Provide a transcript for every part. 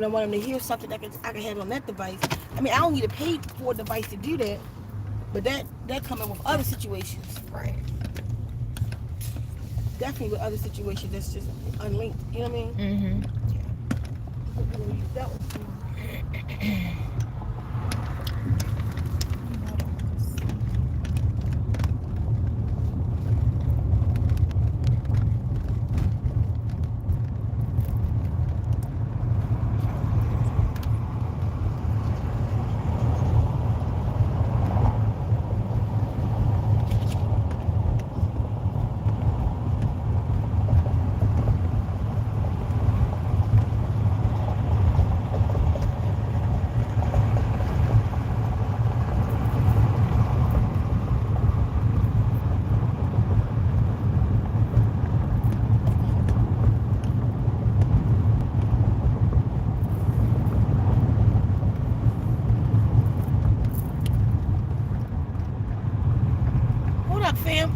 I want them to hear something that I can have on that device. I mean, I don't need to pay for a device to do that, but that coming with other situations. Right. Definitely with other situations that's just unlinked. You know what I mean? Mm-hmm. Yeah. Hold up, fam.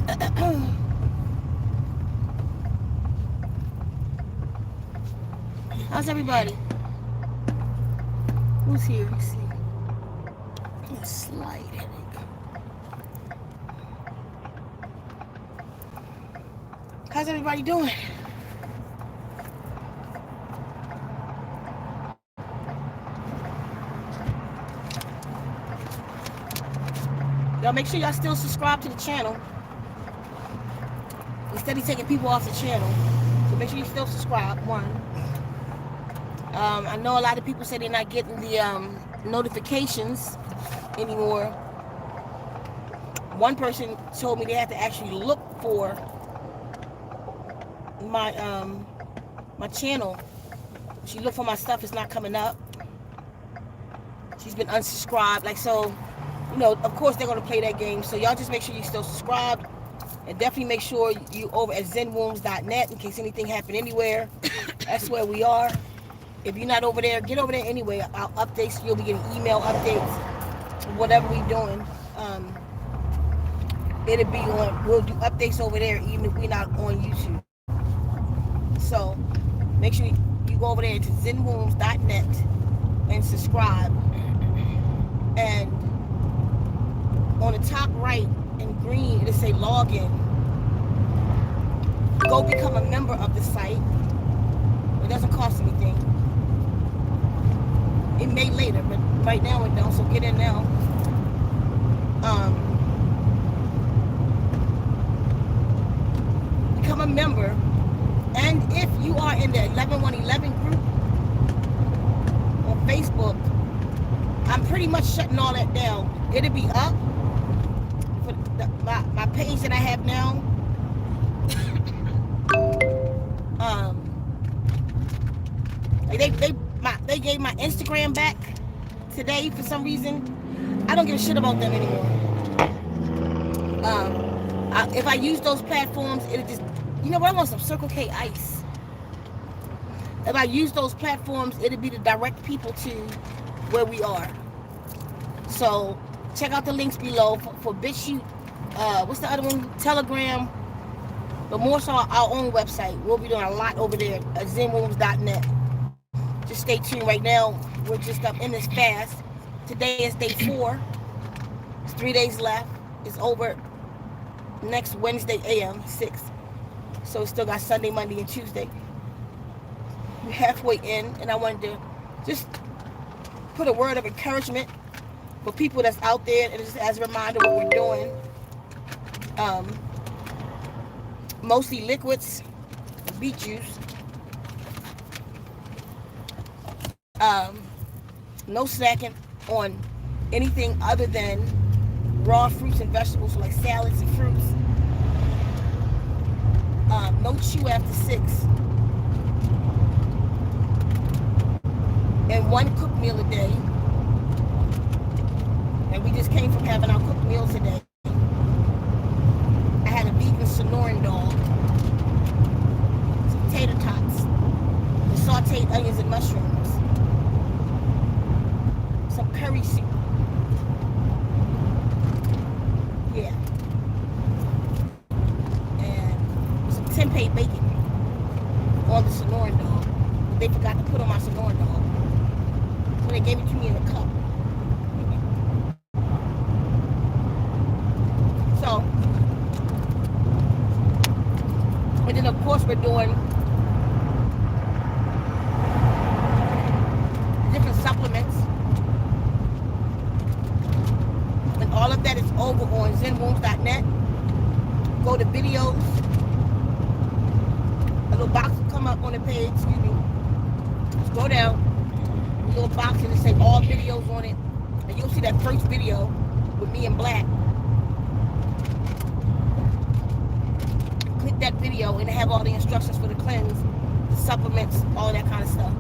How's everybody? Who's here? Let's see. A slight headache. How's everybody doing? Y'all make sure y'all still subscribe to the channel. Instead of taking people off the channel. So make sure you still subscribe, one. I know a lot of people say they're not getting the notifications anymore. One person told me they had to actually look for my my channel. She looked for my stuff, it's not coming up. She's been unsubscribed. Like, so, you know, of course they're going to play that game. So y'all just make sure you still subscribed. And definitely make sure you over at ZenWombs.net in case anything happened anywhere. That's where we are. If you're not over there, get over there anyway. Our updates, you'll be getting email updates, whatever we're doing. It'll be on, we'll do updates over there even if we're not on YouTube. So make sure you go over there to ZenWombs.net and subscribe. And on the top right in green, it'll say login. Go become a member of the site. It doesn't cost anything. It may later, but right now it don't, so get in now. Become a member. And if you are in the 11111 group on Facebook, I'm pretty much shutting all that down. It'll be up. My page that I have now, they gave my Instagram back today for some reason. I don't give a shit about them anymore. If I use those platforms, it'll just, you know what, I want some Circle K ice. If I use those platforms, it'll be to direct people to where we are. So check out the links below for Bitchute. What's the other one? Telegram. But more so our own website. We'll be doing a lot over there at ZenWombs.net. Just stay tuned. Right now, we're just up in this fast. Today is day 4. It's 3 days left. It's over next Wednesday AM 6th. So we still got Sunday, Monday, and Tuesday. We're halfway in, and I wanted to just put a word of encouragement for people that's out there, and just as a reminder what we're doing. Mostly liquids, beet juice. No snacking on anything other than raw fruits and vegetables, like salads and fruits. No chew after 6. And 1 cooked meal a day. And we just came from having our cooked meals today. I had a vegan Sonoran dog, some tater tots, and sauteed onions and mushrooms, some curry soup. Yeah. And some tempeh bacon on the Sonoran dog. They forgot to put on my Sonoran dog. they gave it to me in a cup. So, and then of course we're doing different supplements. And all of that is over on ZenWombs.net. Go to videos. A little box will come up on the page, excuse me. Scroll down. A little box and it say all videos on it. And you'll see that first video with me in black. Click that video and have all the instructions for the cleanse, the supplements, all that kind of stuff.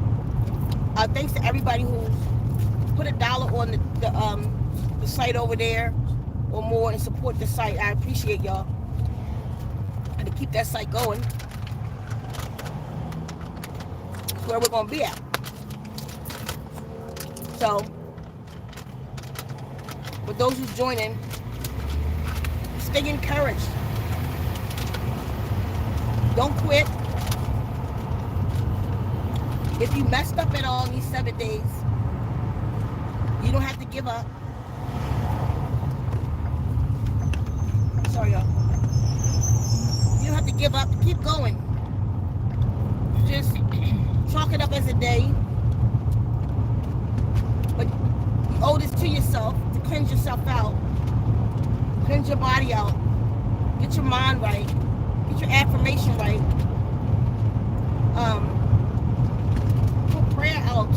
Thanks to everybody who's put $1 on the site over there or more and support the site. I appreciate y'all. And to keep that site going, that's where we're going to be at. So, with those who's joining, stay encouraged. Don't quit. If you messed up at all in these 7 days, you don't have to give up. Sorry, y'all. You don't have to give up. Keep going. Just chalk it up as a day. But you owe this to yourself to cleanse yourself out. Cleanse your body out. Get your mind right. Get your affirmation right. Put prayer out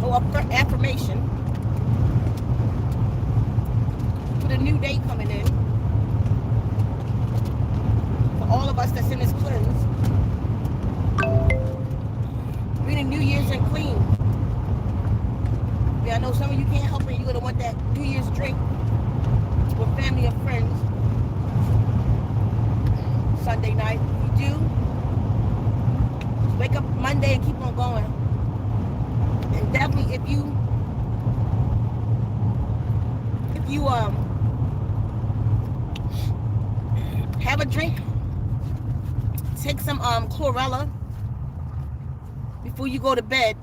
or affirmation for the new day coming in. For all of us that's in this cleanse. We're in New Year's and clean. Yeah, I know some of you can't help it. You're going to want that New Year's drink with family and friends. Sunday night. If you do, just wake up Monday and keep on going. And definitely if you have a drink, take some chlorella before you go to bed.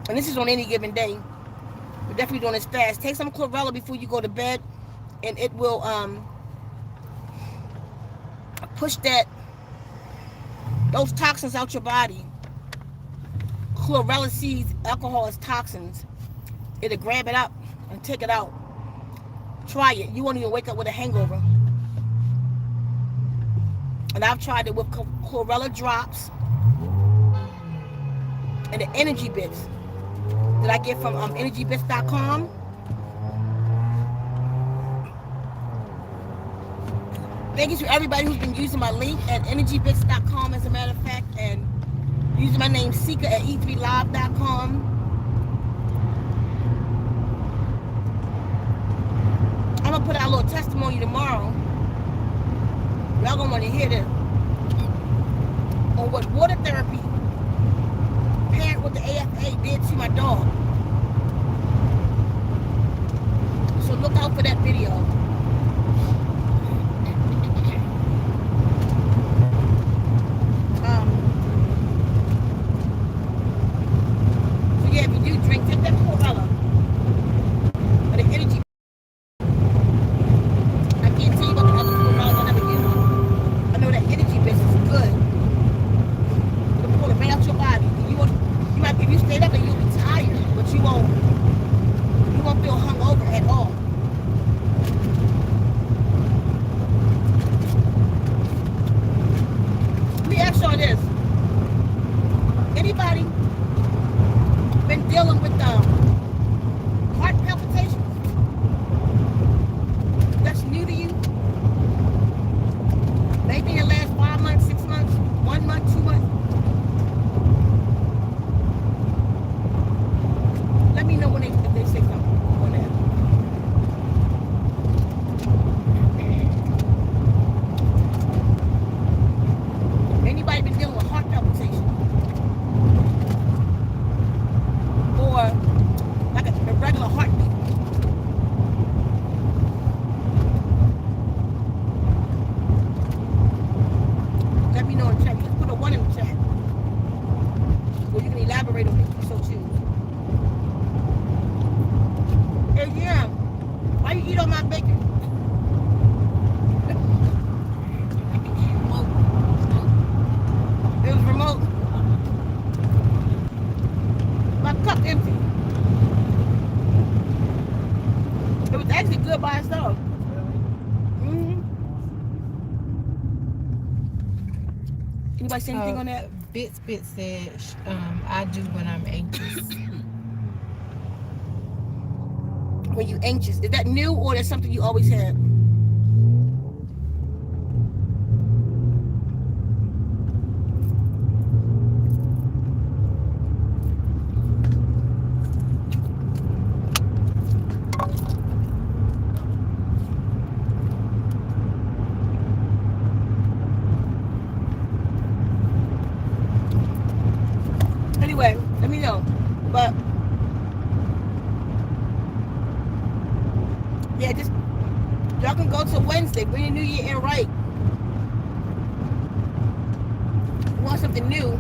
And this is on any given day. We're definitely doing this fast. Take some chlorella before you go to bed, and it will push those toxins out your body. Chlorella seeds, alcohol is toxins. It'll grab it up and take it out. Try it. You won't even wake up with a hangover. And I've tried it with chlorella drops and the energy bits that I get from energybits.com. Thank you to everybody who's been using my link at energybits.com, as a matter of fact, and using my name Ceka at e3live.com. I'm going to put out a little testimony tomorrow. Y'all going to want to hear this. On what water therapy parent with the AFA did to my dog. So look out for that video. So yeah, if you do drink, take that chlorella or the energy. I can't tell you about the other chlorella I never used. I know that energy business is good. It'll pull it right out your body. You might, if you stayed up and you'll be tired, but elaborate on it if you so choose. And yeah, why you eat all my bacon? It was remote. My cup empty. It was actually good by itself. Anybody say anything on that? Bit said, I do when I'm anxious. When you anxious, is that new or that's something you always had? Anyway, let me know. But yeah, just y'all can go to Wednesday, bring the new year in right. You want something new,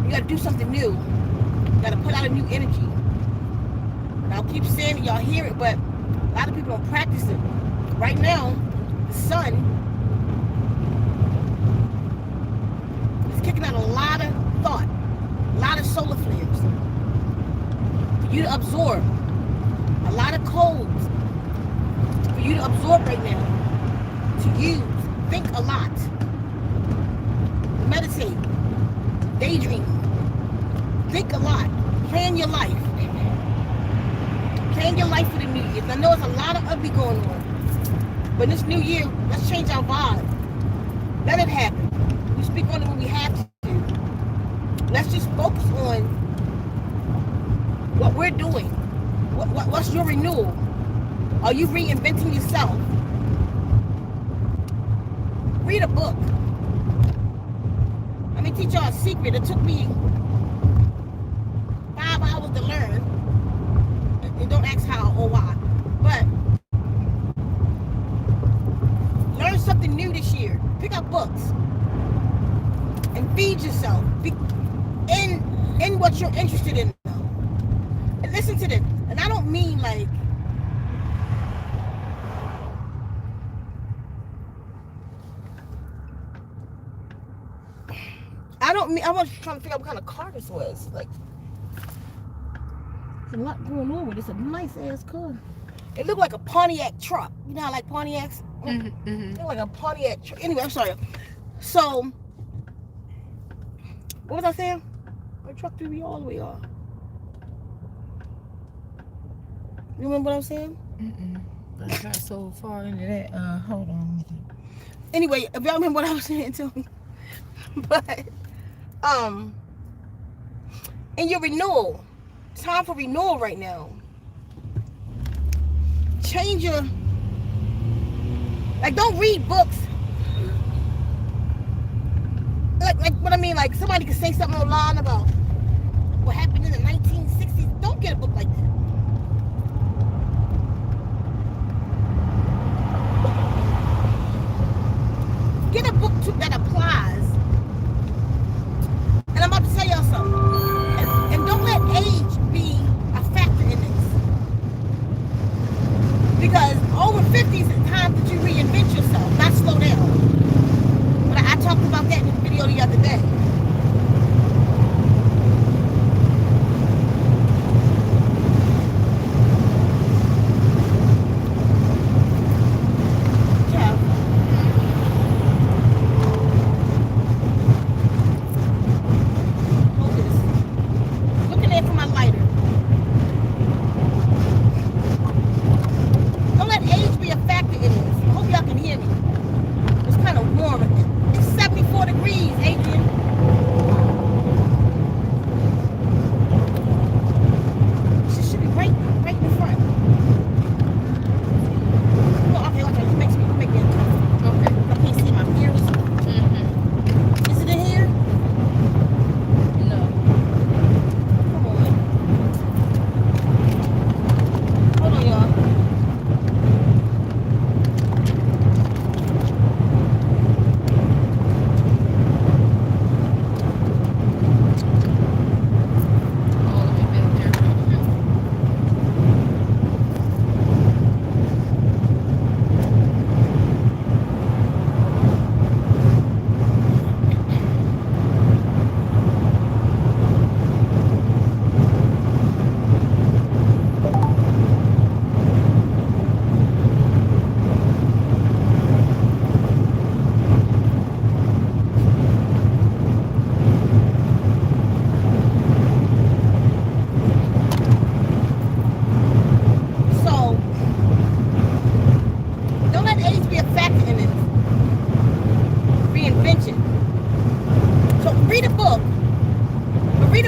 you gotta do something new. You gotta put out a new energy. And I'll keep saying it, y'all hear it, but a lot of people don't practice it. Right now, the sun is kicking out a lot of thought. A lot of solar flares for you to absorb, a lot of codes for you to absorb right now, to use. Think a lot, meditate, daydream, think a lot, plan your life for the new year. I know there's a lot of ugly going on, but this new year, let's change our vibe. Let it happen. We speak on it when we have to. Let's just focus on what we're doing. What's your renewal? Are you reinventing yourself? Read a book. Let me teach y'all a secret. It took me 5 hours to learn. And don't ask how or why. But learn something new this year. Pick up books. And feed yourself. In what you're interested in. And listen to this. And I don't mean like I was trying to figure out what kind of car this was. Like, there's a lot going on with it. It's a nice ass car. It looked like a Pontiac truck. You know how like Pontiacs? It looked like a Pontiac truck. Anyway, I'm sorry. So, what was I saying? My truck threw me all the way off. You remember what I'm saying? I got so far into that. Hold on. Anyway, if y'all remember what I was saying, tell me. But, in your renewal, time for renewal right now. Change your, like, don't read books. Like what I mean, like somebody could say something online about what happened in the 1960s. Don't get a book like that. Get a book that applies. And I'm about to tell y'all something. And don't let age be a factor in this. Because over 50 is the time that you reinvent yourself, not slow down. But I talked about that in the video the other day.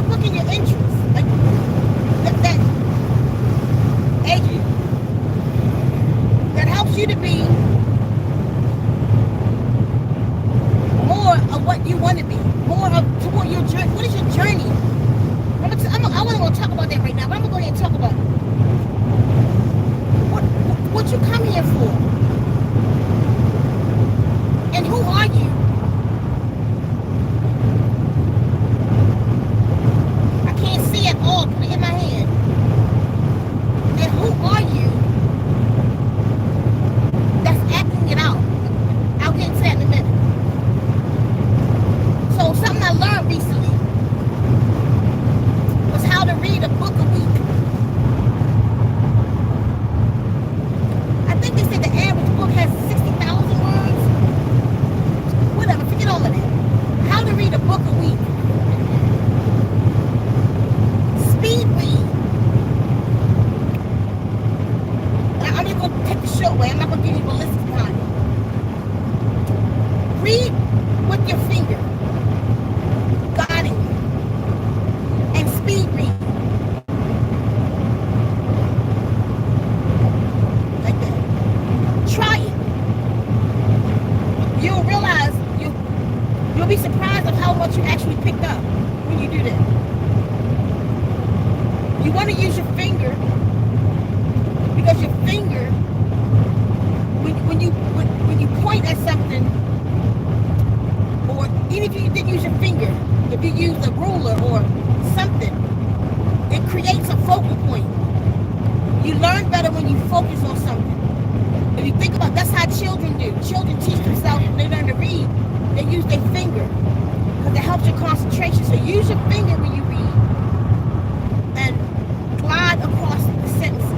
a book in your interest. Like that Adrian, that helps you to be more of what you want to be, more of toward your journey. What is your journey? I wasn't going to talk about that right now, but I'm going to go ahead and talk about it. What you come here for? And who are you? I can't see at all. Put it in my hand. And who are you that's acting it out? I'll get into that in a minute. So something I learned recently was how to read a book a week. I think they said the average book has 60,000 words. Whatever, forget all of that. How to read a book a week. Speed read. I'm just going to take the short way. I'm not going to give you ballistic time. Read with your finger, guiding you, and speed read. Like that. Try it. You'll realize you'll be surprised of how much you actually picked up when you do that. You want to use your finger because your finger, when you point at something, or even if you didn't use your finger, if you use a ruler or something, it creates a focal point. You learn better when you focus on something. If you think about, that's how children do. Children teach themselves when they learn to read, they use their finger because it helps your concentration. So use your finger when you read and glide across the sentences.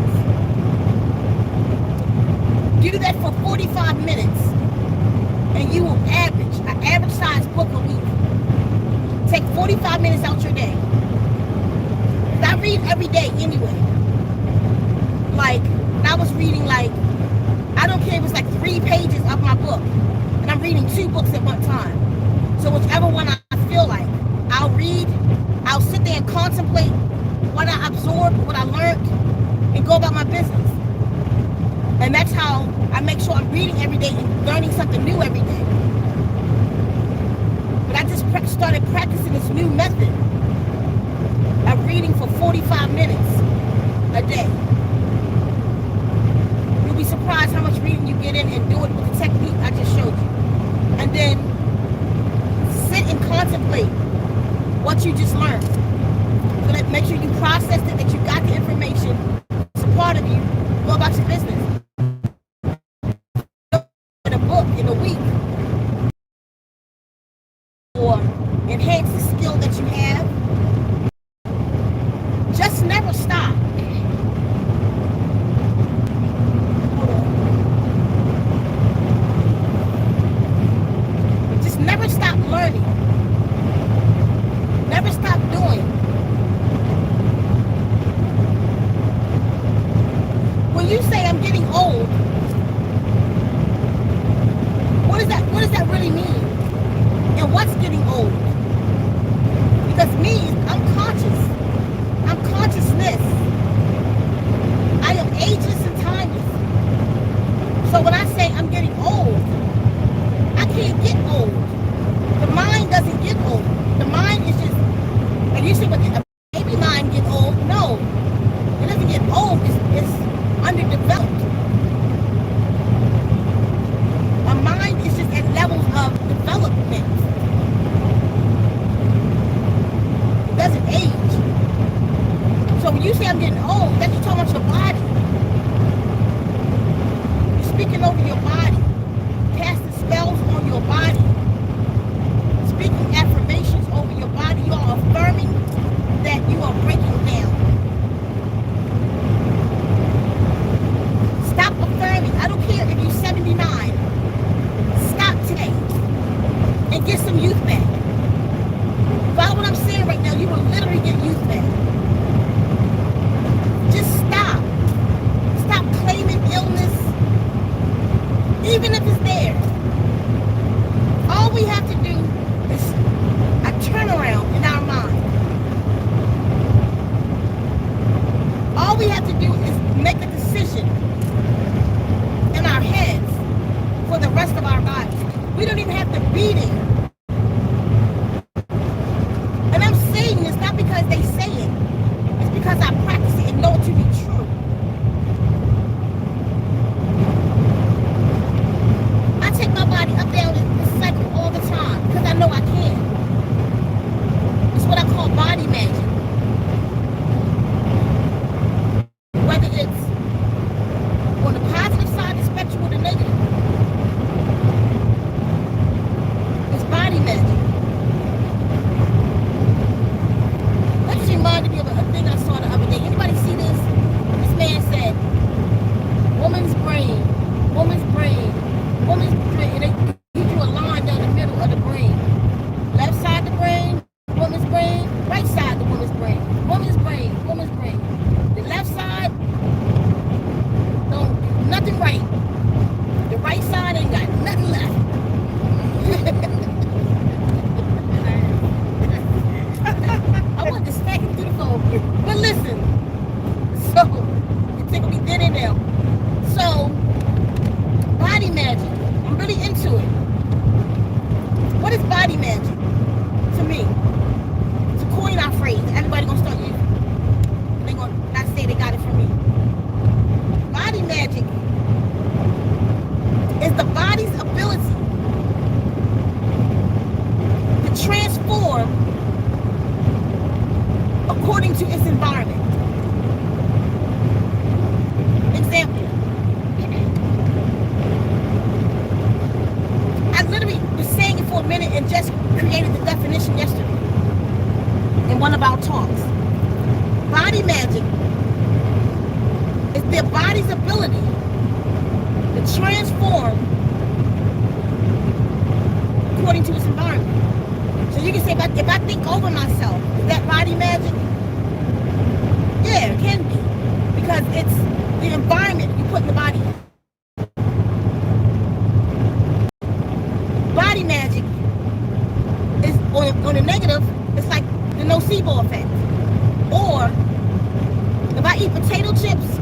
Do that for 45 minutes and you will average an average size book a week. Take 45 minutes out your day. I read every day anyway. Like, I was reading I don't care if it's 3 pages of my book. And I'm reading 2 books at one time. So whichever one I feel like, I'll read, I'll sit there and contemplate what I absorbed, what I learned, and go about my business. And that's how I make sure I'm reading every day and learning something new every day. But I just started practicing this new method of reading for 45 minutes a day. You'll be surprised how much reading you get in and do it with the technique I just showed you. And then sit and contemplate what you just learned. So that make sure you processed it, that you got the information. It's a part of you. Go about your business. In a book in a week. Or enhance the skill that you have. Just never stop. Just never stop learning. Never stop doing. When you say I'm getting old, what does that really mean? And what's getting old? Because me, I'm conscious. I'm consciousness. I am ageless and timeless. So when I say I'm getting old, I can't get old. The mind doesn't get old. The mind is just, and you say, but the baby mind get old? No. It doesn't get old. It's underdeveloped. A mind is just at levels of development. It doesn't age. So when you say I'm getting old, that's you talking about your body. You're speaking over your body, casting spells on your body, speaking affirmations over your body. You are affirming that you are breaking down. Stop affirming. I don't care if you're 79. Stop today and get some youth back. Follow what I'm saying right now. You will literally get youth back. Just stop. Stop claiming illness, even if it's there. All we have to do is a turnaround in our mind. according to its environment. Example. I literally was saying it for a minute and just created the definition yesterday in one of our talks. Body magic is their body's ability to transform according to its environment. So you can say, if I think over myself, is that body magic? Yeah, it can be. Because it's the environment you put in the body. Body magic is, on a negative, it's like the nocebo effect. Or, if I eat potato chips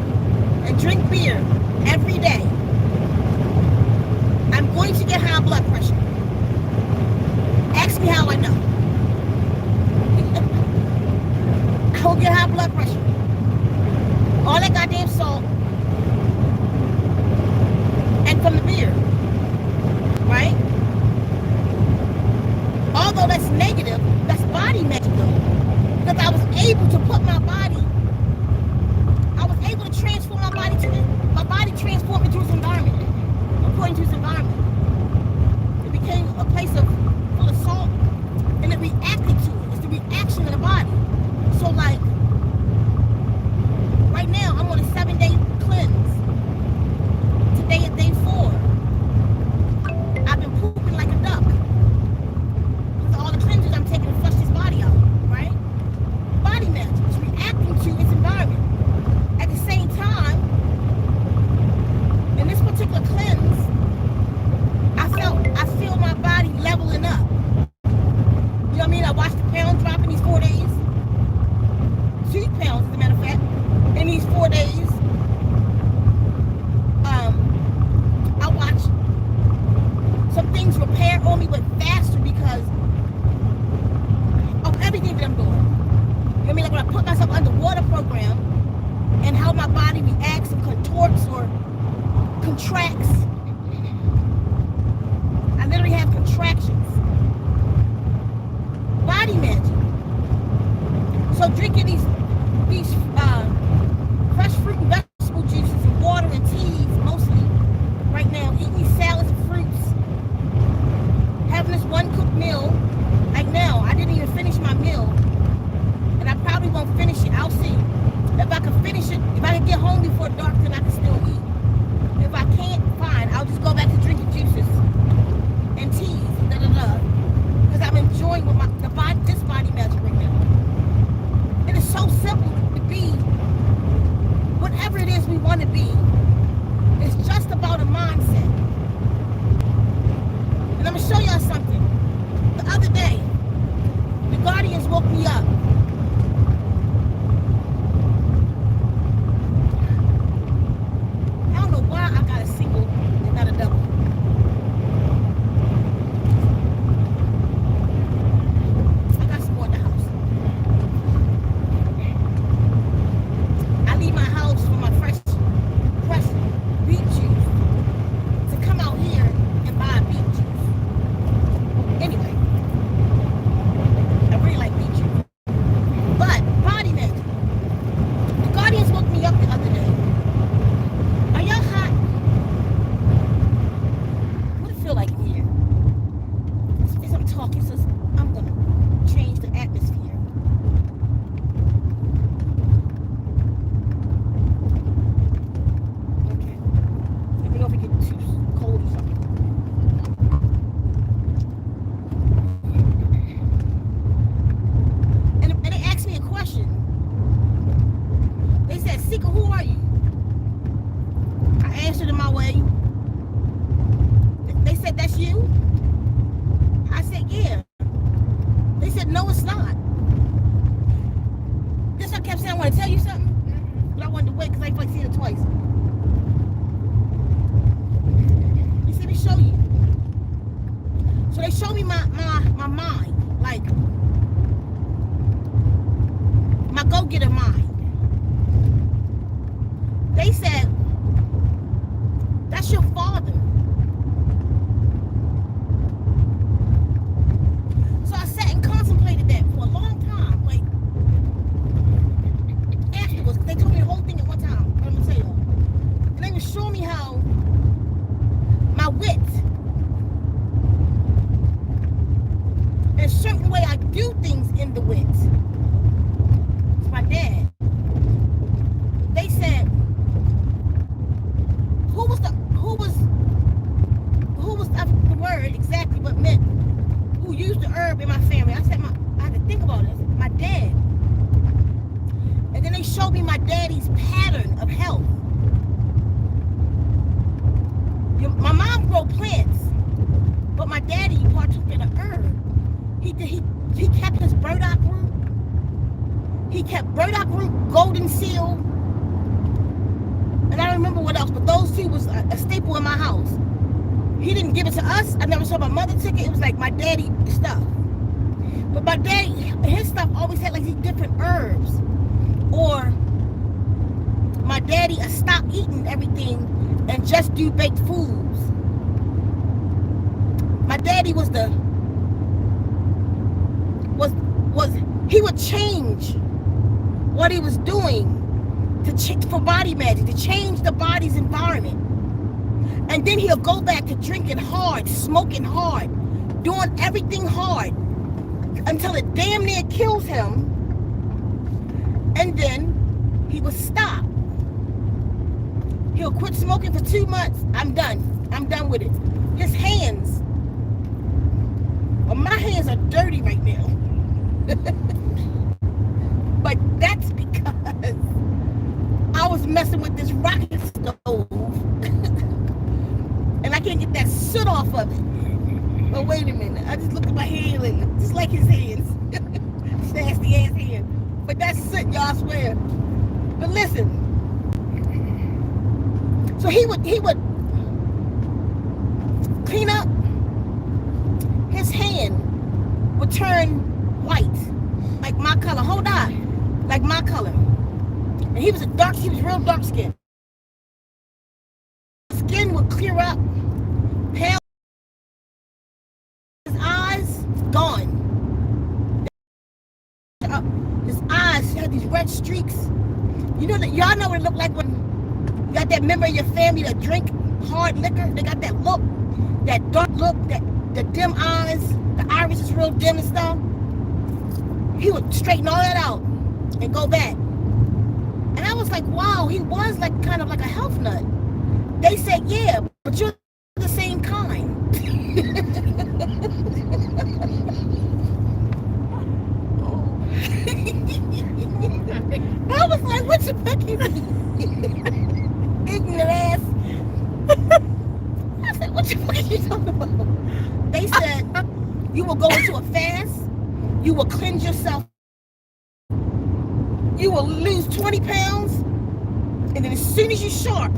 and drink beer every day, I'm going to get high blood pressure. Ask me how I know. I will get high blood pressure. All that goddamn salt. And from the beer. Right? Although that's negative, that's body magic though. Because I was able to put my body, I was able to transform my body transformed into its environment. According to its environment. It became a place full of salt. And it reacted to it. It's the reaction of the body. So like, right now I'm on a 7-day cleanse. Today is day 4. I've been pooping like a duck. Because all the cleanses I'm taking to flush this body out, right? Body magic is reacting to its environment. At the same time, in this particular cleanse, I feel my body leveling up. You know what I mean? I watched the pounds drop in these 4 days. 2 pounds, as a matter of fact, in these 4 days. I watched some things repair on me, but faster because of everything that I'm doing. You know what I mean? Like when I put myself underwater program and how my body reacts and contorts or contracts. I literally have contractions. Body magic. So drinking these fresh fruit and vegetable juices and water and teas mostly right now, eating these salads and fruits, having this one cooked meal. Like now, I didn't even finish my meal, and I probably won't finish it. I'll see. If I can finish it, if I can get home before dark, then I can still eat. If I can't, fine. I'll just go back to drinking juices and teas, because I'm enjoying this body magic right now. It is so simple to be whatever it is we want to be. It's just about a mindset. And I'm going to show y'all something. The other day, the Guardians woke me up. I don't know why I got a single and not a double. I got some more at the house. I leave my house for my fresh beet juice to come out here and buy beet juice. Anyway, I really like beet juice. But body magic. The Guardians woke me up the other day. Are y'all hot? What it feel like in here? As I'm talking, so I'm gonna change the atmosphere. Okay. Let me know if it gets too cold or something. And they asked me a question. They said, Ceka, who are you? I answered in my way. They said, that's you? I said, yeah. They said, no, it's not. This I kept saying, I want to tell you something. But I wanted to wait because I ain't like seeing it twice. You see me show you. So they showed me my mind. Like, my go-getter mind. They said, that's your father. So I sat and contemplated that for a long time. Like, showed me my daddy's pattern of health. My mom grew plants, but my daddy partook in an herb. He kept his burdock root. He kept burdock root, golden seal, and I don't remember what else, but those two was a staple in my house. He didn't give it to us. I never saw my mother take it. It was like my daddy stuff. But my daddy, his stuff always had like these different herbs. Or my daddy stopped eating everything and just do baked foods. My daddy he would change what he was doing for body magic, to change the body's environment. And then he'll go back to drinking hard, smoking hard, doing everything hard until it damn near kills him. And then he would stop. He'll quit smoking for 2 months. I'm done with it. His hands, well, my hands are dirty right now. But that's because I was messing with this rocket stove. And I can't get that soot off of it. But wait a minute. I just looked at my hand and just like his hands. Nasty ass hand. But that's soot, y'all, I swear. But listen. So he would clean up. His hand would turn white. Like my color. Hold on. Like my color. And he was real dark skinned. Skin would clear up. Pale. His eyes gone. His eyes had these red streaks. You know that y'all know what it looked like when you got that member of your family that drink hard liquor. They got that look, that dark look, the dim eyes, the iris is real dim and stuff. He would straighten all that out and go back. And I was like, wow, he was like kind of like a health nut. They said, yeah, but you're the same kind. I was like, what you fucking ignorant ass? I said, what you fucking talking about? They said, you will go into a fast, you will cleanse yourself, you will lose 20 pounds, and then as soon as you're sharp,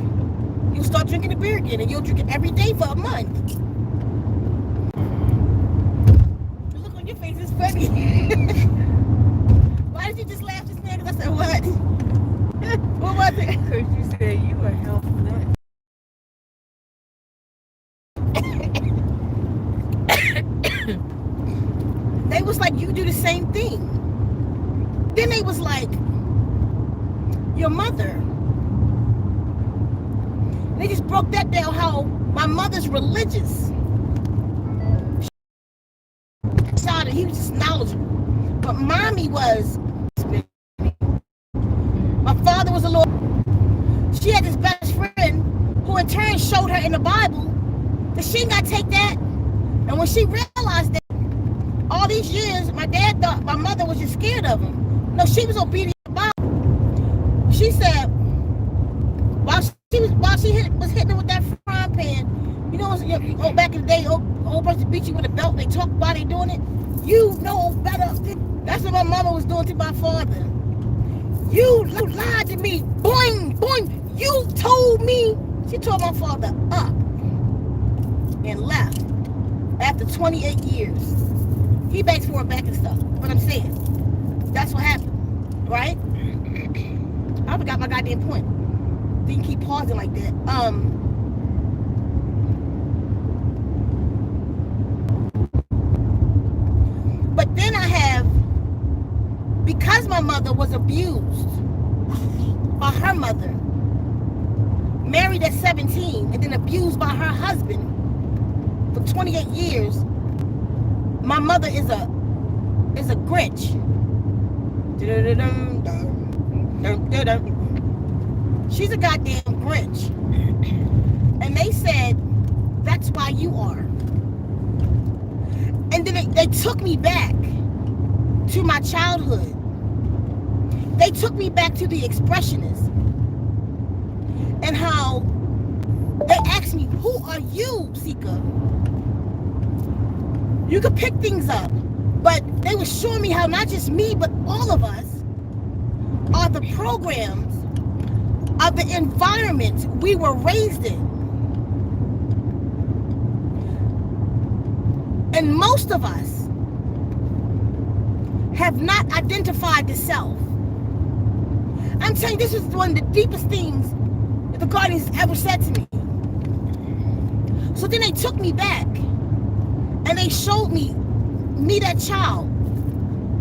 you'll start drinking the beer again, and you'll drink it every day for a month. The look on your face is funny. Why did you just laugh just now? Because I said, what? What was it? Because you said you were health nut. They was like, you do the same thing. Then they was like, your mother. They just broke that down, how my mother's religious. He was just knowledgeable. But mommy was, my father was a Lord. She had this best friend who in turn showed her in the Bible that she ain't got to take that. And when she realized that all these years, my dad thought my mother was just scared of him. No, she was obedient to the Bible. She said, while she was hitting her with that frying pan, you know, back in the day, old person beat you with a belt, they talk about it doing it. You know better. That's what my mother was doing to my father. You lied to me. Boing, boing. You told me. She told my father up and left after 28 years. He begs for her back and stuff. But I'm saying, that's what happened, right? I forgot my goddamn point. Didn't keep pausing like that. But then I have, because my mother was abused by her mother, married at 17, and then abused by her husband for 28 years, my mother is a Grinch. She's a goddamn Grinch. And they said, that's why you are. And then they took me back to my childhood. they took me back to the expressionist, and how they asked me, who are you, Ceka? You could pick things up, but they were showing me how not just me, but all of us are the programs of the environment we were raised in. And most of us have not identified the self. I'm telling you, this is one of the deepest things that the Guardians ever said to me. So then they took me back and they showed me that child.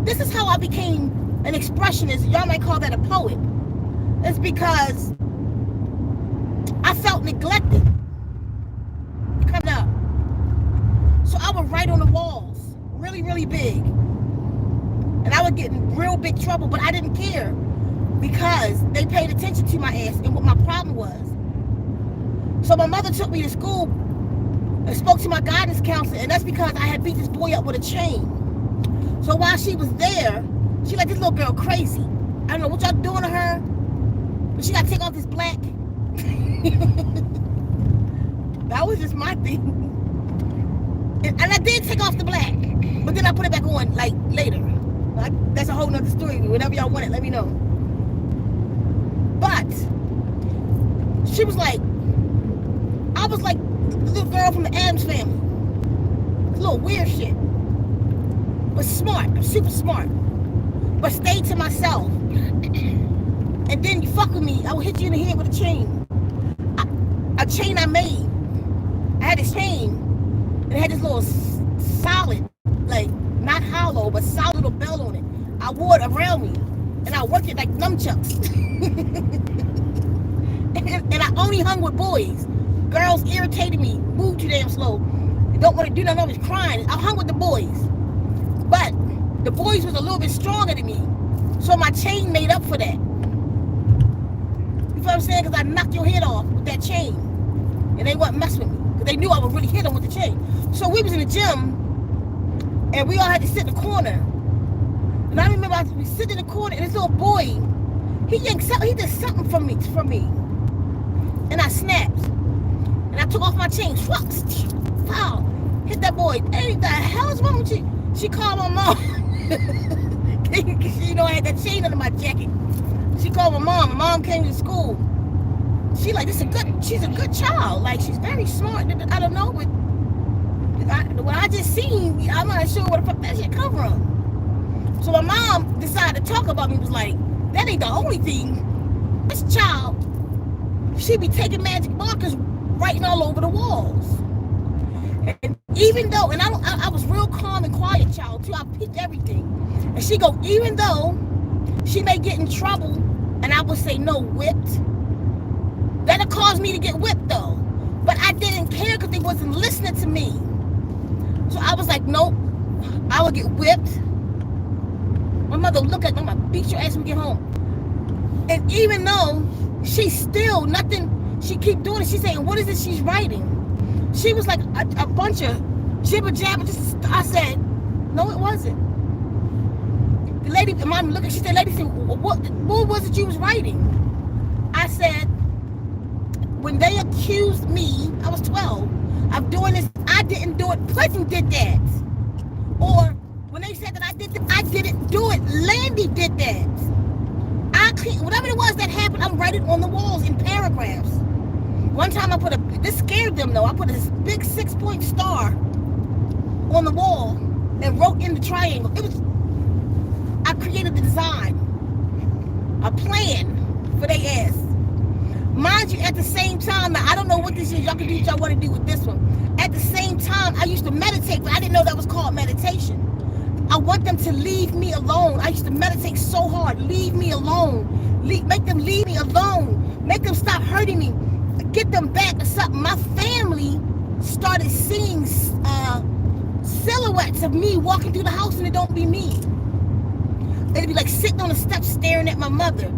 This is how I became an expressionist. Y'all might call that a poet. It's because I felt neglected coming up. So I would write on the walls, really, really big. And I would get in real big trouble, but I didn't care because they paid attention to my ass and what my problem was. So my mother took me to school and spoke to my guidance counselor, and that's because I had beat this boy up with a chain. So while she was there, she like, this little girl crazy. I don't know what y'all doing to her, but she got to take off this black. That was just my thing. And I did take off the black, but then I put it back on like later. Like, that's a whole nother story. Whenever y'all want it, let me know. But she was like, I was like the little girl from the Addams family. It's a little weird shit, but smart. I'm super smart, but stayed to myself. And then you fuck with me, I will hit you in the head with a chain. A chain I made. I had this chain, and it had this little solid, like not hollow, but solid little bell on it. I wore it around me, and I worked it like nunchucks. and I only hung with boys. Girls irritated me, moved too damn slow. They don't want to do nothing, I was crying. I hung with the boys. But the boys was a little bit stronger than me. So my chain made up for that. You feel what I'm saying? Because I knocked your head off with that chain. And they wouldn't mess with me. Because they knew I would really hit them with the chain. So we was in the gym, and we all had to sit in the corner. And I remember we sit in the corner, and this little boy, he yanked something, he did something from me. And I snapped. And I took off my chain. Wow. Hit that boy. Hey, the hell is wrong with you? She called my mom. You know, I had that chain under my jacket. She called my mom. My mom came to school. She like, she's a good child. Like, she's very smart. I don't know, but what I just seen, I'm not sure where the fuck that shit come from. So my mom decided to talk about me. Was like, that ain't the only thing. This child, she be taking magic markers, writing all over the walls. And even though, and I was real calm and quiet child too. I peeped everything. And she go, even though she may get in trouble, and I would say no, whipped. That'll cause me to get whipped though. But I didn't care because they wasn't listening to me. So I was like, nope, I would get whipped. My mother would look at me, I'm gonna beat your ass when we get home. And even though she still nothing, she keep doing it. She's saying, what is it she's writing? She was like a bunch of jibber jabber. I said, no, it wasn't. The lady, mom looked at, she said, lady said, what was it you was writing? I said, when they accused me, I was 12, of doing this, I didn't do it, Clinton did that. Or when they said that I didn't do it, Landy did that. Whatever it was that happened, I'm writing on the walls in paragraphs. One time this scared them though, I put a big 6-point star on the wall and wrote in the triangle. I created the design, a plan for their ass. Mind you, at the same time, now I don't know what this is, y'all can do what y'all want to do with this one. At the same time, I used to meditate, but I didn't know that was called meditation. I want them to leave me alone. I used to meditate so hard, leave me alone. Make them leave me alone. Make them stop hurting me. Get them back or something. My family started seeing silhouettes of me walking through the house, and it don't be me. They'd be like sitting on the steps staring at my mother.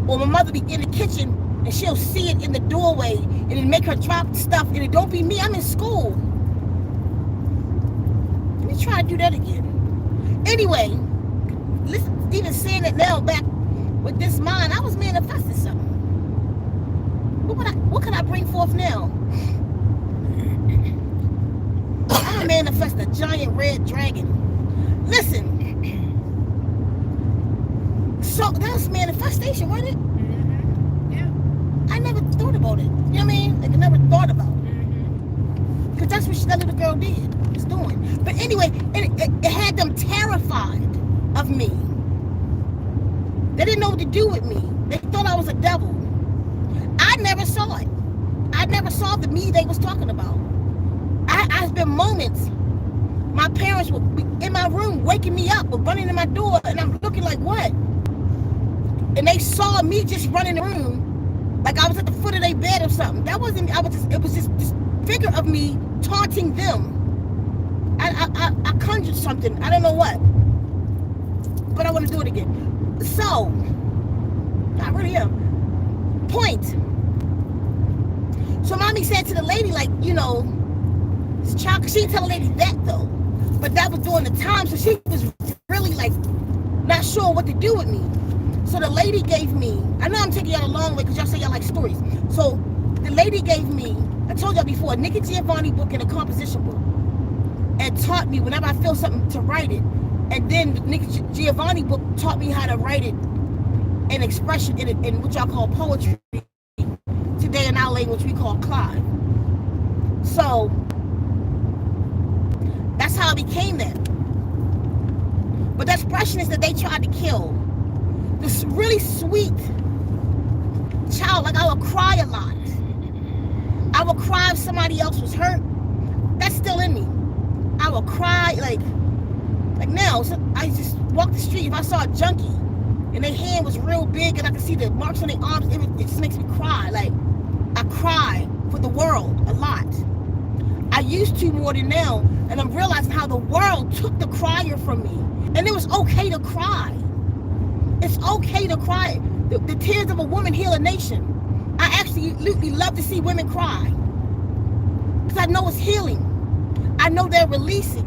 Or my mother be in the kitchen and she'll see it in the doorway and it make her drop stuff, and it don't be me. I'm in school. Let me try to do that again. Anyway, listen, even saying it now back manifested something. What can I bring forth now? I'm gonna manifest a giant red dragon. Listen, so that's manifestation, wasn't it? Yeah. I never thought about it. You know what I mean? Like I never thought about it. Because that's what that little girl was doing. But anyway, it had them terrified of me. They didn't know what to do with me. They thought I was a devil. I never saw it. I never saw the me they was talking about. I've been moments. My parents would be in my room waking me up or running in my door, and I'm looking like, what? And they saw me just running the room like I was at the foot of their bed or something. That wasn't, it was just this figure of me taunting them. I conjured something. I don't know what. But I want to do it again. So, I really am. Point. So mommy said to the lady, like, you know, this child, cause she didn't tell the lady that though. But that was during the time, so she was really like not sure what to do with me. So the lady gave me, I know I'm taking y'all a long way because y'all say y'all like stories. So the lady gave me, I told y'all before, a Nikki Giovanni book and a composition book. And taught me whenever I feel something to write it. And then the Nikki Giovanni book taught me how to write it in expression, in what y'all call poetry. Today in our language we call Clive. So that's how I became that. But the expressionist that they tried to kill, this really sweet child, like I would cry a lot. I would cry if somebody else was hurt. That's still in me. I would cry like now. So I just walk the street. If I saw a junkie and their hand was real big and I could see the marks on their arms, it just makes me cry. Like I cry for the world a lot. I used to more than now, and I'm realizing how the world took the crier from me. And it was okay to cry. It's okay to cry. The tears of a woman heal a nation. I absolutely love to see women cry. Because I know it's healing. I know they're releasing.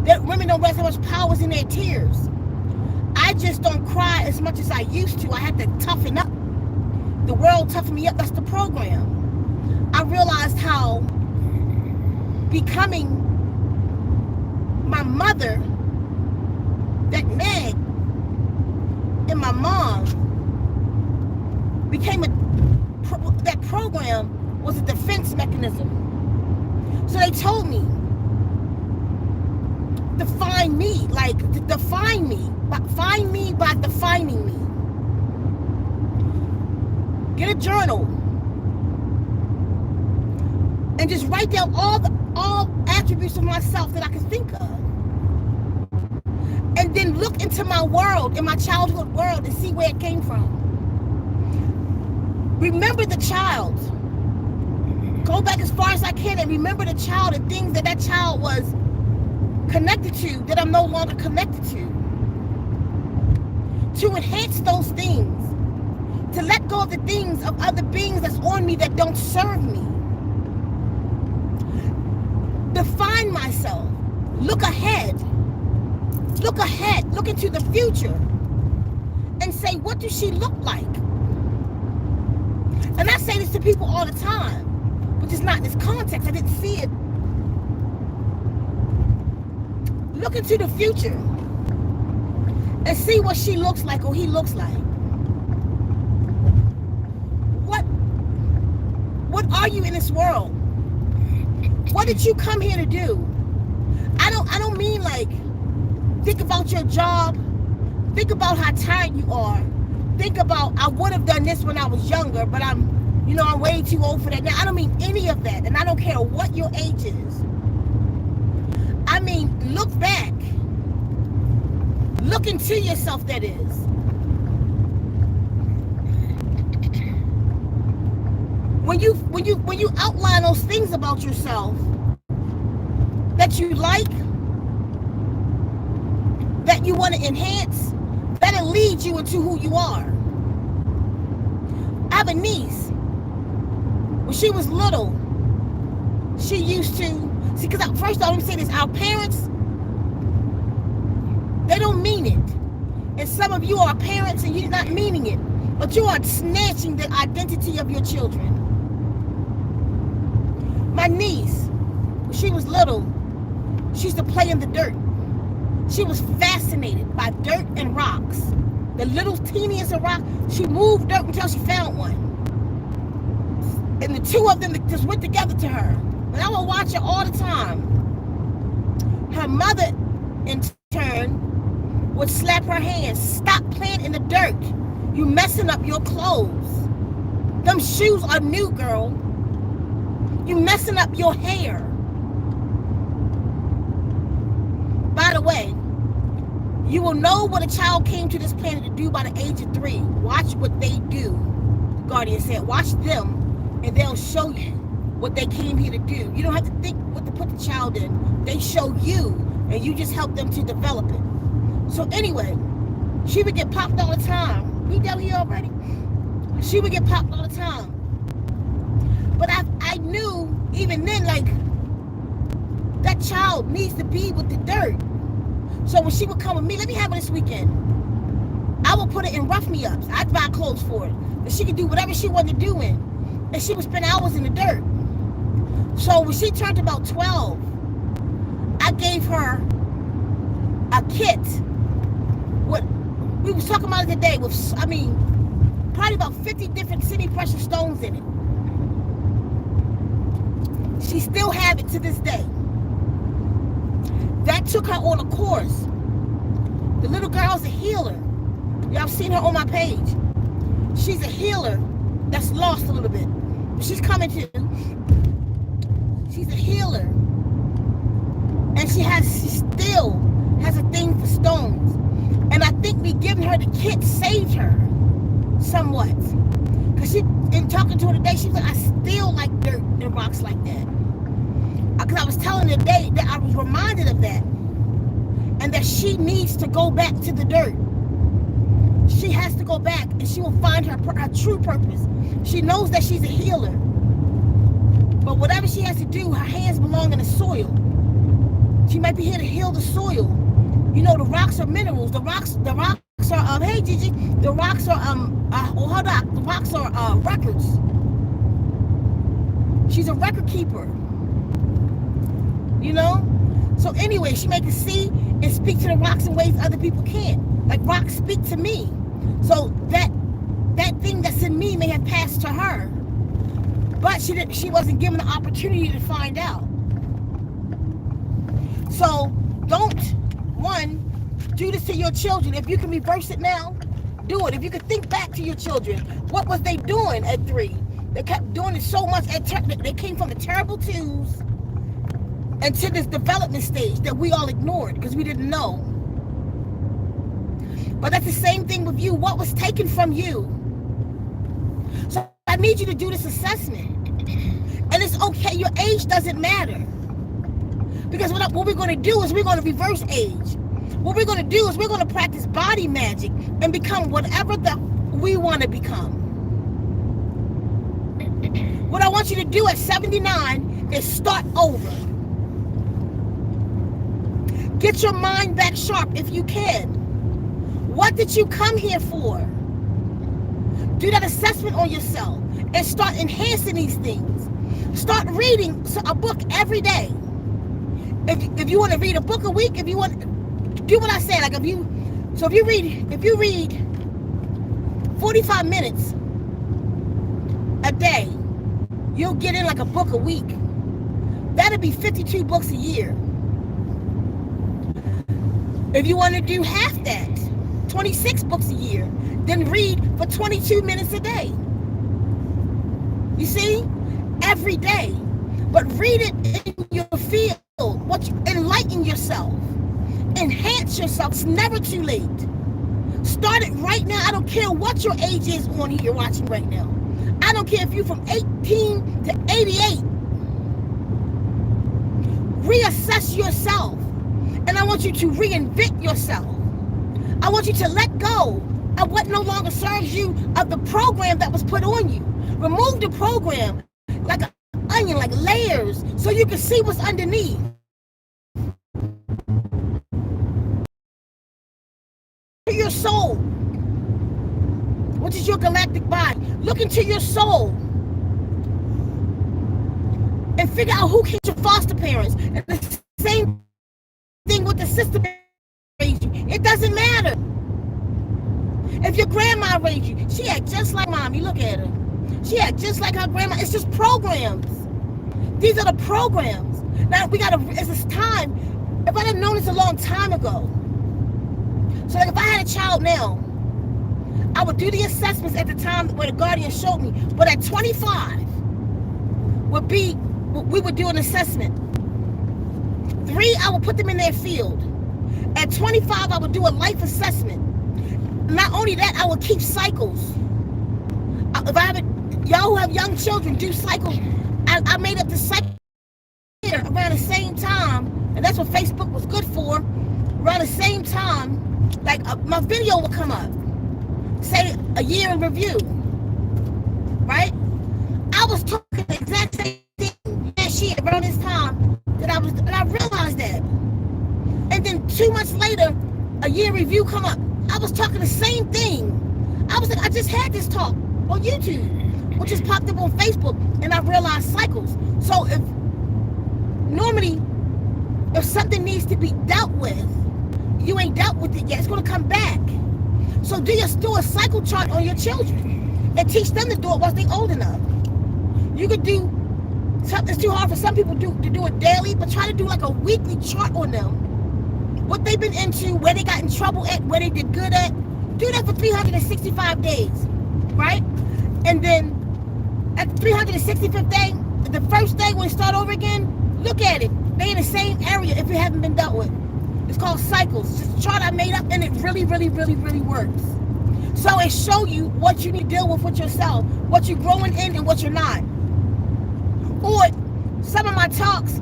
That women don't realize how much power is in their tears. I just don't cry as much as I used to. I had to toughen up. The world toughened me up. That's the program. I realized how becoming my mother, that Meg, and my mom became that program was a defense mechanism. So they told me, define me, like define me, but find me by defining me. Get a journal and just write down all attributes of myself that I can think of. And then look into my world, in my childhood world, and see where it came from. Remember the child. Go back as far as I can and remember the child and things that child was connected to that I'm no longer connected to. To enhance those things. To let go of the things of other beings that's on me that don't serve me. Define myself. Look ahead. Look ahead. Look into the future. And say, what does she look like? And I say this to people all the time. But just not in this context. I didn't see it. Look into the future. And see what she looks like or he looks like. What are you in this world? What did you come here to do? I don't mean like think about your job. Think about how tired you are. Think about I would have done this when I was younger, but I'm way too old for that now. I don't mean any of that, and I don't care what your age is. I mean, look back. Look into yourself, that is. When you outline those things about yourself that you like, that you want to enhance, that'll lead you into who you are. I have a niece. When she was little, she used to see, because first of all, let me say this, our parents, they don't mean it. And some of you are parents and you're not meaning it. but you are snatching the identity of your children. My niece, when she was little, she used to play in the dirt. She was fascinated by dirt and rocks. The little teeniest of rocks, she moved dirt until she found one. And the two of them just went together to her. And I would watch her all the time. Her mother, in turn, would slap her hands. Stop playing in the dirt. You messing up your clothes. Them shoes are new, girl. You messing up your hair. By the way, you will know what a child came to this planet to do by the age of 3. Watch what they do. The guardian said, watch them and they'll show you what they came here to do. You don't have to think what to put the child in. They show you and you just help them to develop it. So anyway, she would get popped all the time. We down here already? She would get popped all the time. But I knew even then, like, that child needs to be with the dirt. So when she would come with me, let me have it this weekend. I would put it in rough me ups. I'd buy clothes for it. And she could do whatever she wanted to do in. And she would spend hours in the dirt. So when she turned about 12, I gave her a kit. What we was talking about it today with, probably about 50 different semi-precious stones in it. She still have it to this day. That took her on a course. The little girl's a healer. Y'all have seen her on my page. She's a healer that's lost a little bit. She's coming to. She's a healer. And she still has a thing for stones. And I think me giving her the kit saved her somewhat. Because in talking to her today, she was like, I still like dirt and rocks like that. Because I was telling her today that I was reminded of that. And that she needs to go back to the dirt. She has to go back and she will find her true purpose. She knows that she's a healer. But whatever she has to do, her hands belong in the soil. She might be here to heal the soil. You know, the rocks are minerals. The rocks are, hey Gigi, the rocks are, the rocks are records. She's a record keeper. You know? So anyway, she may see and speak to the rocks in ways other people can't. Like rocks speak to me. So that thing that's in me may have passed to her. But she wasn't given the opportunity to find out. So don't, do this to your children. If you can reverse it now, do it. If you could think back to your children, what was they doing at 3? They kept doing it so much. They came from the terrible 2s and to this development stage that we all ignored because we didn't know. But that's the same thing with you. What was taken from you? So I need you to do this assessment. And it's okay. Your age doesn't matter. Because what we're going to do is we're going to reverse age. What we're going to do is we're going to practice body magic and become whatever we want to become. What I want you to do at 79 is start over. Get your mind back sharp if you can. What did you come here for? Do that assessment on yourself and start enhancing these things. Start reading a book every day. If you want to read a book a week, if you want, do what I said. Like if you read 45 minutes a day, you'll get in like a book a week. That'll be 52 books a year. If you want to do half that, 26 books a year, then read for 22 minutes a day. You see? Every day. But read it in your field. Enlighten yourself. Enhance yourself. It's never too late. Start it right now. I don't care what your age is on here watching right now. I don't care if you're from 18 to 88. Reassess yourself. And I want you to reinvent yourself. I want you to let go of what no longer serves you, of the program that was put on you. Remove the program like an onion, like layers, so you can see what's underneath. Your soul. which is your galactic body. Look into your soul and figure out who killed your foster parents. And the same thing with the sister raised you. It doesn't matter. If your grandma raised you, she act just like mommy. Look at her. She act just like her grandma. It's just programs. These are the programs. Now we gotta. It's time. If I'd have known this a long time ago. So like if I had a child now, I would do the assessments at the time where the guardian showed me. But at 25, we would do an assessment. 3, I would put them in their field. At 25, I would do a life assessment. Not only that, I would keep cycles. If I have y'all who have young children, do cycles. I made up the cycle here around the same time, and that's what Facebook was good for. Around the same time, like my video will come up, say a year in review, right? I was talking the exact same thing last year around this time and I realized that. And then 2 months later, a year review come up. I was talking the same thing. I was like, I just had this talk on YouTube, which just popped up on Facebook, and I realized cycles. So if something needs to be dealt with, you ain't dealt with it yet, it's gonna come back. So do a cycle chart on your children and teach them to do it once they're old enough. You could do something. It's too hard for some people to do it daily, but try to do like a weekly chart on them. What they've been into, where they got in trouble at, where they did good at. Do that for 365 days, right? And then at the 365th day, the first day when you start over again, look at it. They in the same area if it haven't been dealt with. It's called cycles. It's just a chart I made up, and it really, really, really, really works. So it show you what you need to deal with yourself, what you're growing in and what you're not. Or some of my talks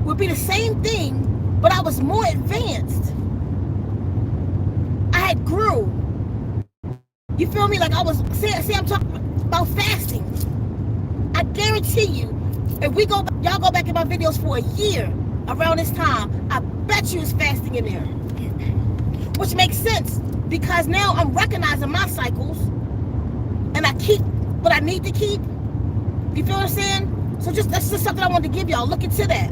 would be the same thing, but I was more advanced. I had grew. You feel me? Like I was, see I'm talking about fasting. I guarantee you, if y'all go back in my videos for a year around this time, I bet you it's fasting in there. Which makes sense, because now I'm recognizing my cycles and I keep what I need to keep. You feel what I'm saying? So that's just something I wanted to give y'all. Look into that.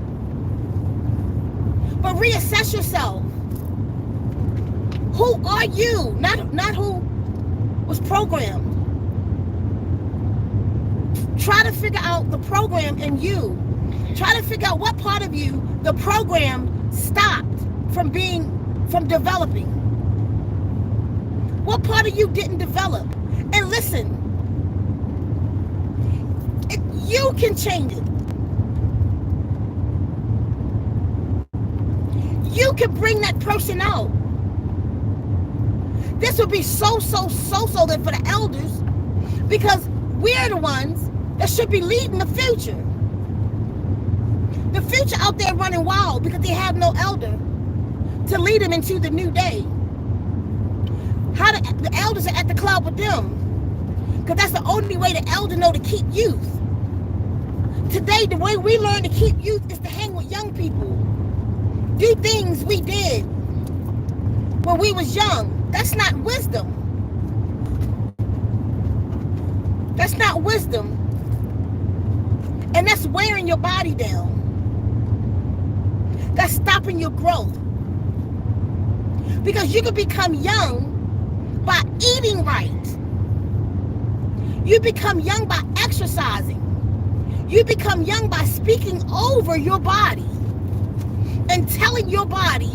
But reassess yourself. Who are you? Not who was programmed. Try to figure out the program in you. Try to figure out what part of you the program stopped from developing. What part of you didn't develop? And listen, you can change it. You can bring that person out. This would be so good for the elders, because we're the ones that should be leading the future. The future out there running wild because they have no elder to lead them into the new day. How the elders are at the club with them, because that's the only way the elder know to keep youth. Today, the way we learn to keep youth is to hang with young people. Do things we did when we was young. That's not wisdom. That's not wisdom. And that's wearing your body down. That's stopping your growth. Because you can become young by eating right. You become young by exercising. You become young by speaking over your body and telling your body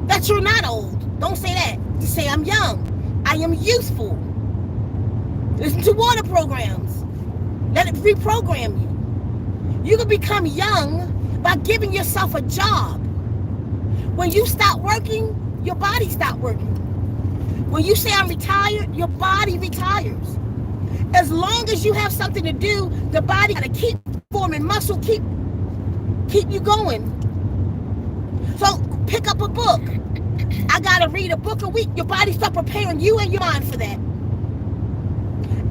that you're not old. Don't say that. Just say, I'm young. I am useful. Listen to water programs. Let it reprogram you. You can become young by giving yourself a job. When you stop working, your body stops working. When you say I'm retired, your body retires. As long as you have something to do, the body got to keep forming muscle, keep you going. So pick up a book. I got to read a book a week. Your body start preparing you and your mind for that.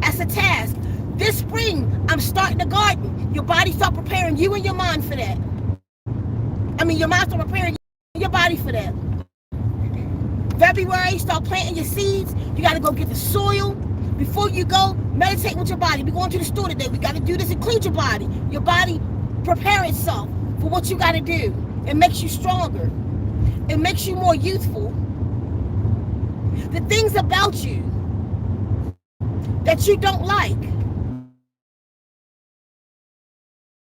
As a task. This spring, I'm starting a garden. Your body start preparing you and your mind for that. Your mind start preparing your body for that. February, start planting your seeds. You got to go get the soil. Before you go, meditate with your body. We're going to the store today. We got to do this. Include your body. Your body prepare itself for what you got to do. It makes you stronger. It makes you more youthful. The things about you that you don't like,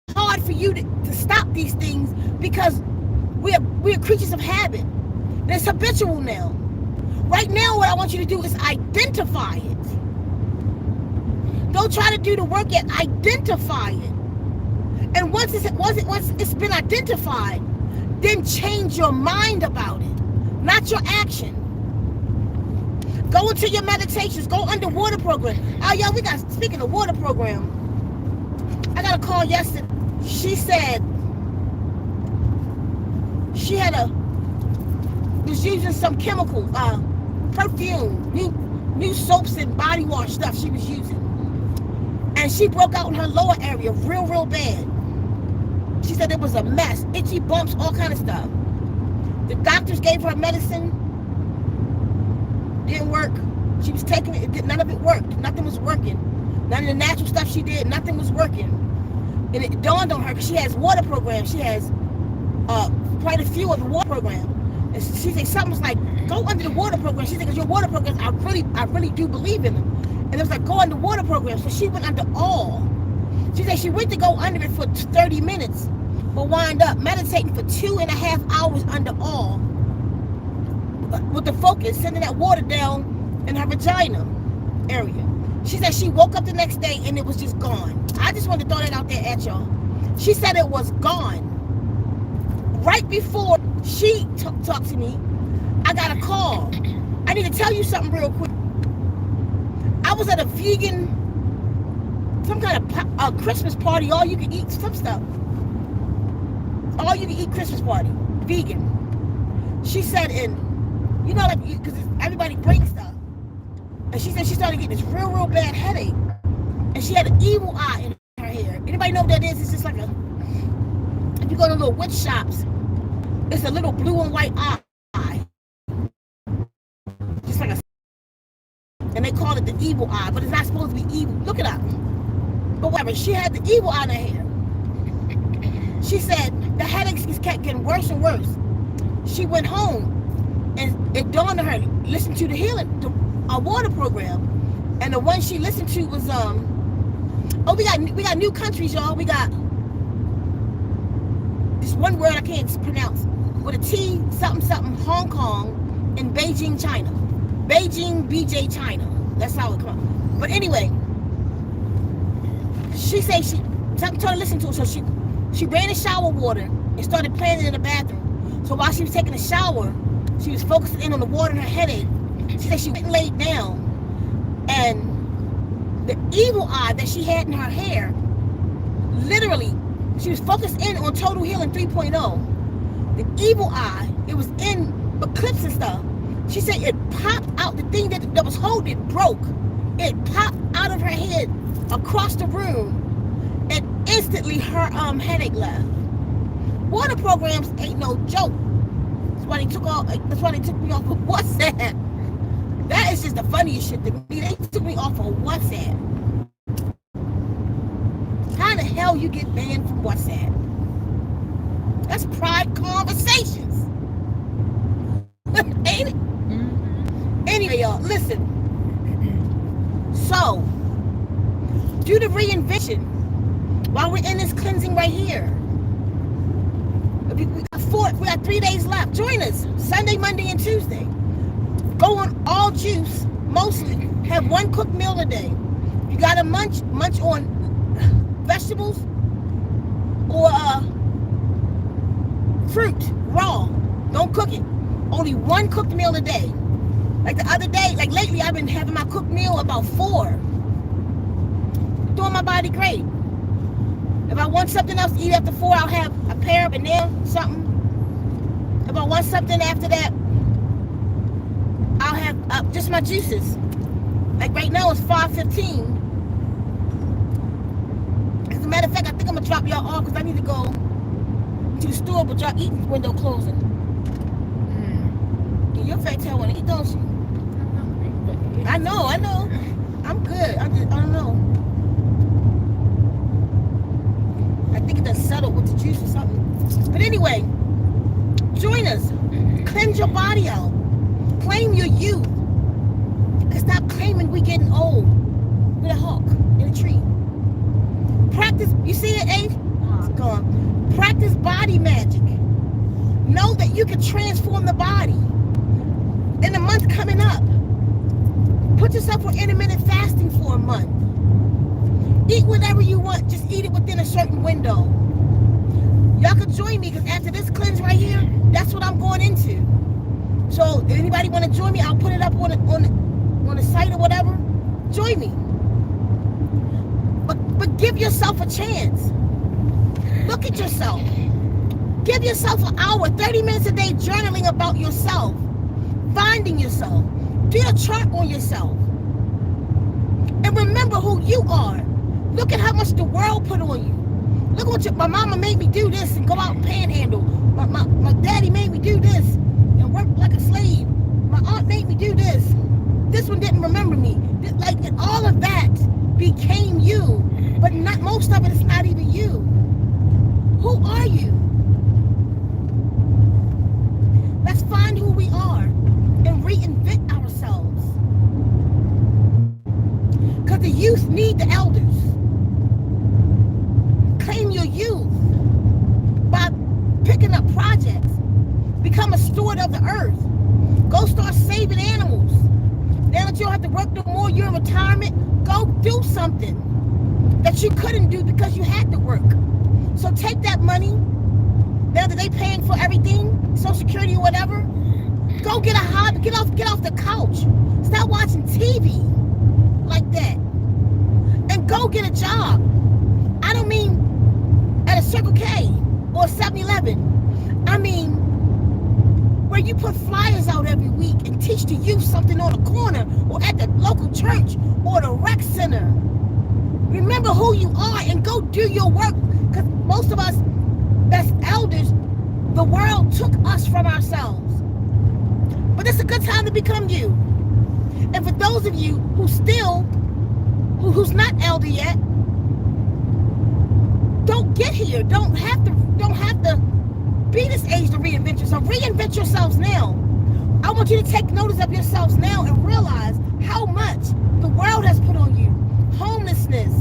it's hard for you to stop these things because we're creatures of habit. It's habitual now. Right now, what I want you to do is identify it. Don't try to do the work yet. Identify it. And once it's been identified, then change your mind about it, not your action. Go into your meditations. Go underwater program. Oh, y'all, speaking of water program, I got a call yesterday. She said she was using some chemical, perfume, new soaps and body wash stuff she was using. And she broke out in her lower area real bad. She said it was a mess. Itchy bumps, all kind of stuff. The doctors gave her medicine. Didn't work. She was taking it. None of it worked. Nothing was working. None of the natural stuff she did, nothing was working. And it dawned on her because she has water programs. She has quite a few of the water program. And she said something was like, go under the water program. She said, because your water programs, I really do believe in them. And it was like, go under water program. So she went under all. She said she went to go under it for 30 minutes, but wind up meditating for 2.5 hours under all, with the focus, sending that water down in her vagina area. She said she woke up the next day and it was just gone. I just wanted to throw that out there at y'all. She said it was gone. Right before she talked to me, I got a call. I need to tell you something real quick. I was at a vegan, some kind of Christmas party, all you can eat, some stuff. All you can eat Christmas party, vegan. She said, and you know, like, because everybody brings stuff. And she said she started getting this real bad headache. And she had an evil eye in her hair. Anybody know what that is? It's just like if you go to little witch shops, it's a little blue and white eye. Just like and they call it the evil eye, but it's not supposed to be evil. Look it up. But whatever, she had the evil eye in her hair. She said the headaches just kept getting worse and worse. She went home and it dawned on her, listen to the water program. And the one she listened to was we got new countries, y'all. We got this one word I can't pronounce with a T, something, Hong Kong, and Beijing, China. Beijing, BJ, China. That's how it comes. But anyway, she said something told her to listen to it. So she ran in shower water and started playing it in the bathroom. So while she was taking a shower, she was focusing in on the water and her headache. She said she went and laid down, and the evil eye that she had in her hair, literally, she was focused in on Total Healing 3.0. The evil eye, it was in eclipse and stuff. She said it popped out, the thing that was holding it broke. It popped out of her head across the room, and instantly her headache left. Water programs ain't no joke. That's why they took me off of WhatsApp. That is just the funniest shit to me. They took me off of WhatsApp. How the hell you get banned from WhatsApp? That's private conversations. Ain't it? Mm-hmm. Anyway, y'all, listen. So, do the reinvention while we're in this cleansing right here. We got 3 days left. Join us Sunday, Monday, and Tuesday. Go on all juice, mostly. Have one cooked meal a day. You gotta munch on vegetables or fruit, raw. Don't cook it. Only one cooked meal a day. Like the other day, like lately, I've been having my cooked meal about 4. Doing my body great. If I want something else to eat after 4, I'll have a pear, banana, something. If I want something after that, I'll have just my juices. Like right now, it's 5:15. As a matter of fact, I think I'm gonna drop y'all off because I need to go to the store, but y'all eating window closing. You're fat tail wanna eat, don't you? I know. I'm good. cleanse your body out. Claim your youth. And stop claiming we getting old with a hawk in a tree. Practice, you see it, Age? It's gone. Practice body magic. Know that you can transform the body. In the month coming up, put yourself on intermittent fasting for a month. Eat whatever you want, just eat it within a certain window. Y'all can join me, because after this cleanse right here, that's what I'm going into. So if anybody want to join me, I'll put it up on the site or whatever. Join me. But give yourself a chance. Look at yourself. Give yourself an hour, 30 minutes a day journaling about yourself. Finding yourself. Do a chart on yourself. And remember who you are. Look at how much the world put on you. Look what my mama made me do this and go out and panhandle. My daddy made me do this and work like a slave. My aunt made me do this. This one didn't remember me. Like, and all of that became you. But not most of it is not even you. Who are you? Let's find who we are and reinvent ourselves. Because the youth need the elders. Claim your youth by picking up projects. Become a steward of the earth. Go start saving animals. Now that you don't have to work no more, you're in retirement, go do something that you couldn't do because you had to work. So take that money, now that they paying for everything, Social Security or whatever, go get a hobby, get off the couch. Stop watching TV like that. And go get a job. I don't mean at a Circle K or a 7-Eleven. I mean where you put flyers out every week and teach the youth something on the corner or at the local church or the rec center. Remember who you are and go do your work, because most of us that's elders, the world took us from ourselves. But it's a good time to become you. And for those of you who's not elder yet, don't get here. Don't have to be this age to reinvent yourself. Reinvent yourselves now. I want you to take notice of yourselves now and realize how much the world has put on you. Homelessness.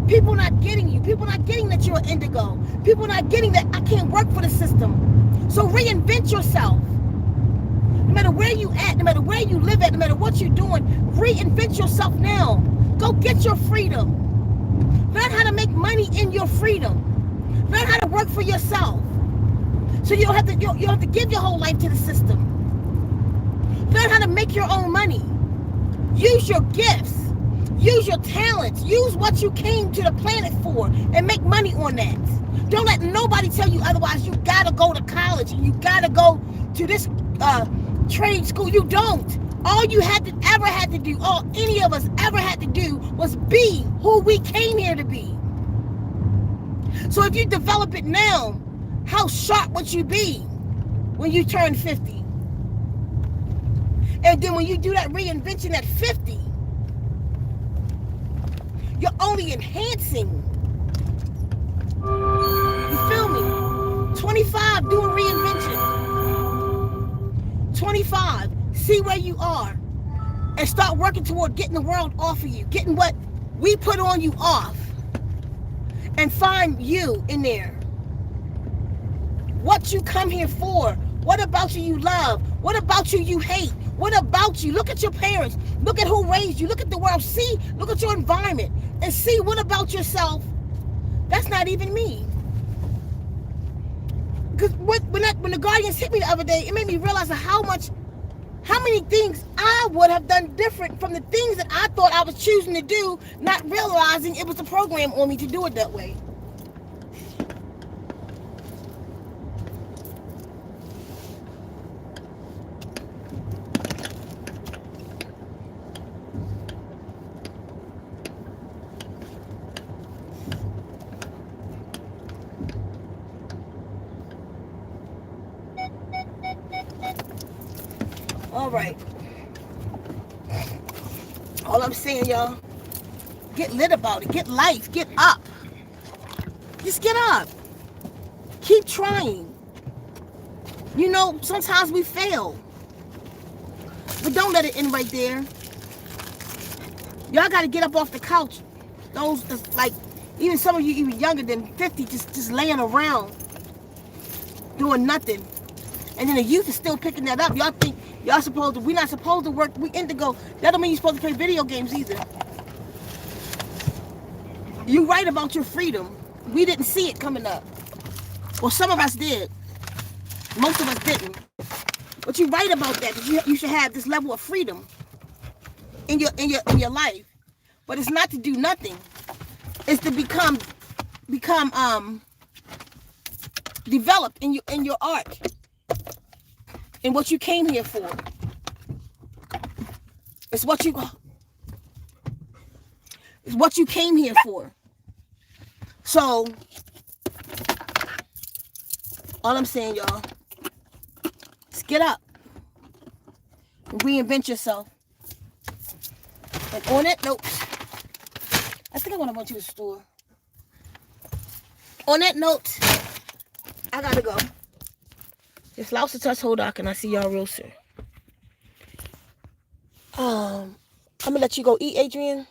People not getting you. People not getting that you're indigo. People not getting that I can't work for the system. So reinvent yourself. No matter where you at, no matter where you live at, no matter what you're doing, reinvent yourself now. Go get your freedom. Learn how to make money in your freedom. Learn how to work for yourself. So you don't have to give your whole life to the system. Learn how to make your own money. Use your gifts. Use your talents. Use what you came to the planet for and make money on that. Don't let nobody tell you otherwise. You gotta go to college and you gotta go to this trade school. You don't. All you ever had to do, all any of us ever had to do was be who we came here to be. So if you develop it now, how sharp would you be when you turn 50? And then when you do that reinvention at 50, you're only enhancing. You feel me? 25, do a reinvention. 25, see where you are and start working toward getting the world off of you, getting what we put on you off, and find you in there. What you come here for. What about you love? What about you hate? What about you? Look at your parents. Look at who raised you. Look at the world. See, look at your environment and see what about yourself. That's not even me. Because when the Guardians hit me the other day, it made me realize how many things I would have done different from the things that I thought I was choosing to do, not realizing it was a program on me to do it that way. All right. All I'm saying, y'all, get lit about it. Get life. Get up. Just get up. Keep trying. You know, sometimes we fail. But don't let it end right there. Y'all got to get up off the couch. Those that's like, even some of you even younger than 50, just laying around doing nothing. And then the youth is still picking that up. Y'all think y'all supposed to, we're not supposed to work. We indigo. That don't mean you're supposed to play video games either. You right about your freedom. We didn't see it coming up. Well, some of us did. Most of us didn't. But you're right about that. You should have this level of freedom in your life. But it's not to do nothing. It's to become developed in your art, in what you came here for. It's what you came here for. So all I'm saying, y'all, is get up and reinvent yourself. And on that note, I think I want to go to the store. On that note, I gotta go. It's Laos to Touch Hodak, and I see y'all real soon. I'm gonna let you go eat, Adrian.